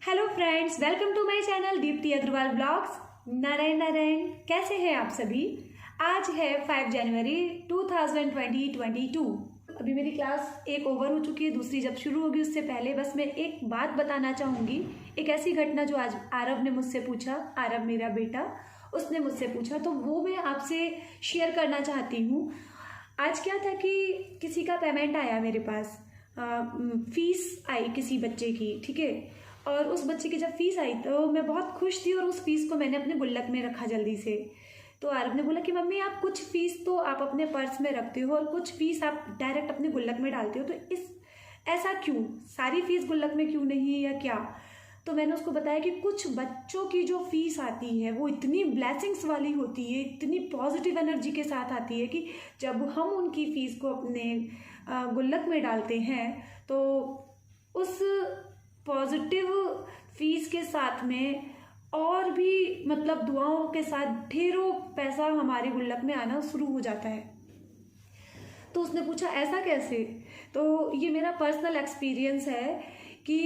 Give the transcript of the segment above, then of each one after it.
Hello friends, welcome to my channel Deepti Agarwal blogs. Narayan Narayan, कैसे हैं आप सभी। आज है 5 जनवरी 2022। अभी मेरी क्लास एक ओवर हो चुकी है, दूसरी जब शुरू होगी उससे पहले बस मैं एक बात बताना चाहूँगी। एक ऐसी घटना जो आज आरव ने मुझसे पूछा, आरव मेरा बेटा, उसने मुझसे पूछा तो वो मैं आपसे शेयर करना चाहती हूँ। आज क्या था कि किसी का पेमेंट आया मेरे पास, फीस आई किसी बच्चे की, ठीक है। और उस बच्चे की जब फीस आई तो मैं बहुत खुश थी और उस फीस को मैंने अपने गुल्लक में रखा जल्दी से। तो आरव ने बोला कि मम्मी आप कुछ फीस तो आप अपने पर्स में रखते हो और कुछ फीस आप डायरेक्ट अपने गुल्लक में डालते हो, तो ऐसा क्यों, सारी फीस गुल्लक में क्यों नहीं या क्या। तो मैंने उसको बताया कि कुछ बच्चों की जो फीस आती है वो इतनी ब्लेसिंग्स वाली होती है, इतनी पॉजिटिव एनर्जी के साथ आती है कि जब हम उनकी फीस को अपने गुल्लक में डालते हैं तो उस पॉजिटिव फीस के साथ में और भी मतलब दुआओं के साथ ढेरों पैसा हमारे गुल्लक में आना शुरू हो जाता है। तो उसने पूछा ऐसा कैसे। तो ये मेरा पर्सनल एक्सपीरियंस है कि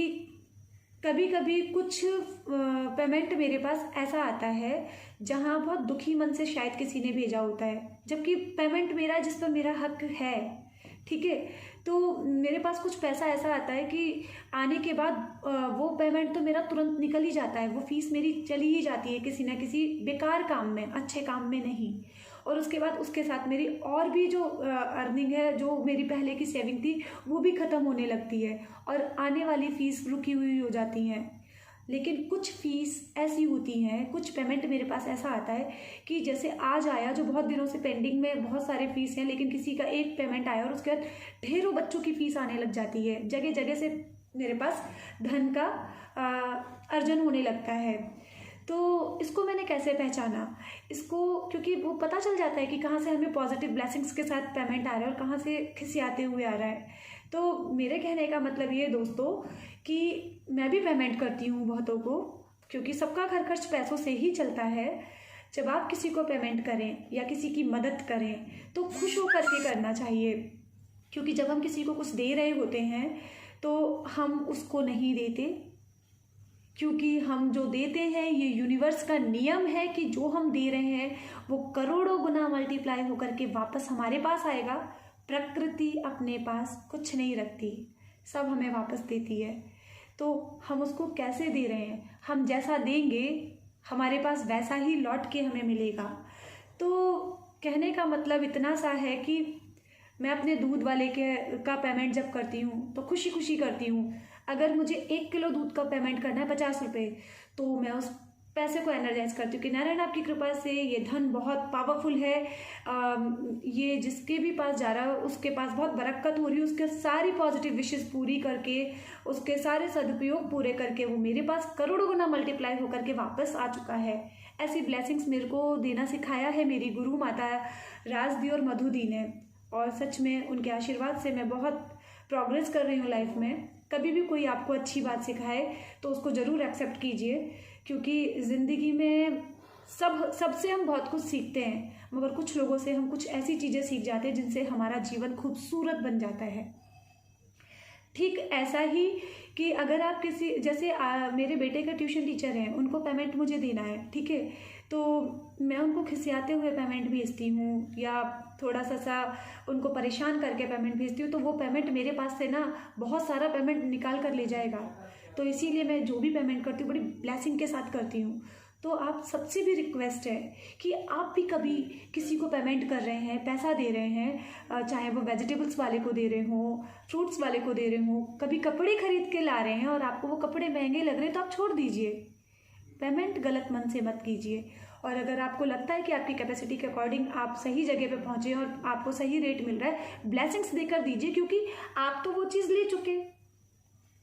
कभी कभी कुछ पेमेंट मेरे पास ऐसा आता है जहाँ बहुत दुखी मन से शायद किसी ने भेजा होता है, जबकि पेमेंट मेरा जिस पर मेरा हक है, ठीक है। तो मेरे पास कुछ पैसा ऐसा आता है कि आने के बाद वो पेमेंट तो मेरा तुरंत निकल ही जाता है, वो फीस मेरी चली ही जाती है किसी ना किसी बेकार काम में, अच्छे काम में नहीं। और उसके बाद उसके साथ मेरी और भी जो अर्निंग है, जो मेरी पहले की सेविंग थी, वो भी ख़त्म होने लगती है और आने वाली फ़ीस रुकी हुई हो जाती हैं। लेकिन कुछ फ़ीस ऐसी होती हैं, कुछ पेमेंट मेरे पास ऐसा आता है कि जैसे आज आया, जो बहुत दिनों से पेंडिंग में बहुत सारे फ़ीस हैं, लेकिन किसी का एक पेमेंट आया और उसके बाद ढेरों बच्चों की फ़ीस आने लग जाती है। जगह जगह से मेरे पास धन का अर्जन होने लगता है। तो इसको मैंने कैसे पहचाना, इसको क्योंकि वो पता चल जाता है कि कहाँ से हमें पॉजिटिव ब्लेसिंग्स के साथ पेमेंट आ रहा है और कहाँ से खिसियाते हुए आ रहा है। तो मेरे कहने का मतलब ये दोस्तों कि मैं भी पेमेंट करती हूँ बहुतों को, क्योंकि सबका घर खर्च पैसों से ही चलता है। जब आप किसी को पेमेंट करें या किसी की मदद करें तो खुश होकर के करना चाहिए, क्योंकि जब हम किसी को कुछ दे रहे होते हैं तो हम उसको नहीं देते, क्योंकि हम जो देते हैं ये यूनिवर्स का नियम है कि जो हम दे रहे हैं वो करोड़ों गुना मल्टीप्लाई होकर के वापस हमारे पास आएगा। प्रकृति अपने पास कुछ नहीं रखती, सब हमें वापस देती है। तो हम उसको कैसे दे रहे हैं, हम जैसा देंगे हमारे पास वैसा ही लौट के हमें मिलेगा। तो कहने का मतलब इतना सा है कि मैं अपने दूध वाले का पेमेंट जब करती हूँ तो खुशी खुशी करती हूँ। अगर मुझे 1 किलो दूध का पेमेंट करना है 50 रुपये, तो मैं उस पैसे को एनर्जाइज करती हूँ कि नारायण आपकी कृपा से ये धन बहुत पावरफुल है, ये जिसके भी पास जा रहा है उसके पास बहुत बरकत हो रही है, उसके सारी पॉजिटिव विशेस पूरी करके, उसके सारे सदुपयोग पूरे करके वो मेरे पास करोड़ों गुना मल्टीप्लाई होकर के वापस आ चुका है। ऐसी ब्लेसिंग्स मेरे को देना सिखाया है मेरी गुरु माता राजदी और मधु दी ने, और सच में उनके आशीर्वाद से मैं बहुत प्रोग्रेस कर रही हूँ लाइफ में। कभी भी कोई आपको अच्छी बात सिखाए तो उसको ज़रूर एक्सेप्ट कीजिए, क्योंकि ज़िंदगी में सबसे हम बहुत कुछ सीखते हैं, मगर कुछ लोगों से हम कुछ ऐसी चीज़ें सीख जाते हैं जिनसे हमारा जीवन खूबसूरत बन जाता है। ठीक ऐसा ही कि अगर आप किसी जैसे मेरे बेटे का ट्यूशन टीचर हैं, उनको पेमेंट मुझे देना है, ठीक है, तो मैं उनको खिसियाते हुए पेमेंट भेजती हूँ या थोड़ा सा उनको परेशान करके पेमेंट भेजती हूँ, तो वो पेमेंट मेरे पास से ना बहुत सारा पेमेंट निकाल कर ले जाएगा। तो इसीलिए मैं जो भी पेमेंट करती हूँ बड़ी ब्लेसिंग के साथ करती हूँ। तो आप सबसे भी रिक्वेस्ट है कि आप भी कभी किसी को पेमेंट कर रहे हैं, पैसा दे रहे हैं, चाहे वो वेजिटेबल्स वाले को दे रहे हों, फ्रूट्स वाले को दे रहे हों, कभी कपड़े खरीद के ला रहे हैं और आपको वो कपड़े महंगे लग रहे हैं, तो आप छोड़ दीजिए, पेमेंट गलत मन से मत कीजिए। और अगर आपको लगता है कि आपकी कैपेसिटी के अकॉर्डिंग आप सही जगह पे पहुँचे और आपको सही रेट मिल रहा है, ब्लेसिंग्स देकर दीजिए, क्योंकि आप तो वो चीज़ ले चुके।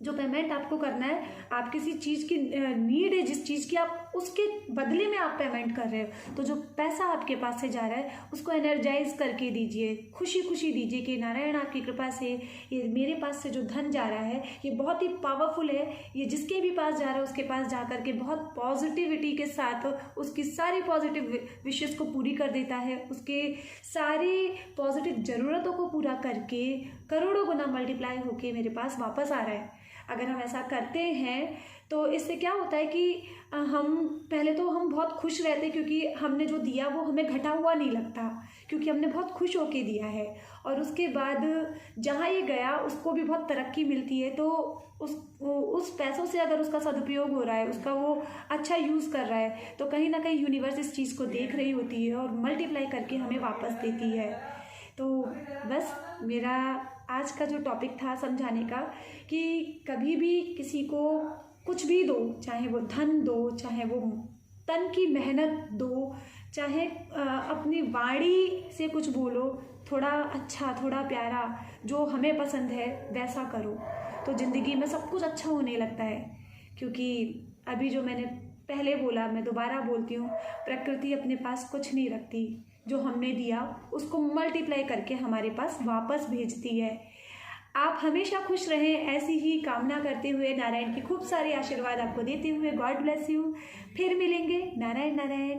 जो पेमेंट आपको करना है, आप किसी चीज़ की नीड है, जिस चीज़ की आप उसके बदले में आप पेमेंट कर रहे हो, तो जो पैसा आपके पास से जा रहा है उसको एनर्जाइज करके दीजिए, खुशी खुशी दीजिए कि नारायण आपकी कृपा से ये मेरे पास से जो धन जा रहा है ये बहुत ही पावरफुल है, ये जिसके भी पास जा रहा है उसके पास जा करके बहुत पॉजिटिविटी के साथ उसकी सारी पॉजिटिव विशेस को पूरी कर देता है, उसके सारी पॉजिटिव ज़रूरतों को पूरा करके करोड़ों गुना मल्टीप्लाई होके मेरे पास वापस आ रहा है। अगर हम ऐसा करते हैं तो इससे क्या होता है कि हम पहले तो हम बहुत खुश रहते क्योंकि हमने जो दिया वो हमें घटा हुआ नहीं लगता, क्योंकि हमने बहुत खुश होके दिया है। और उसके बाद जहाँ ये गया उसको भी बहुत तरक्की मिलती है, तो उस पैसों से अगर उसका सदुपयोग हो रहा है, उसका वो अच्छा यूज़ कर रहा है, तो कहीं ना कहीं यूनिवर्स इस चीज़ को देख रही होती है और मल्टीप्लाई करके हमें वापस देती है। तो बस मेरा आज का जो टॉपिक था समझाने का कि कभी भी किसी को कुछ भी दो, चाहे वो धन दो, चाहे वो तन की मेहनत दो, चाहे अपनी वाणी से कुछ बोलो, थोड़ा अच्छा, थोड़ा प्यारा, जो हमें पसंद है वैसा करो, तो ज़िंदगी में सब कुछ अच्छा होने लगता है। क्योंकि अभी जो मैंने पहले बोला, मैं दोबारा बोलती हूँ, प्रकृति अपने पास कुछ नहीं रखती, जो हमने दिया उसको मल्टीप्लाई करके हमारे पास वापस भेजती है। आप हमेशा खुश रहें, ऐसी ही कामना करते हुए, नारायण की खूब सारे आशीर्वाद आपको देते हुए, गॉड ब्लेस यू। फिर मिलेंगे। नारायण नारायण।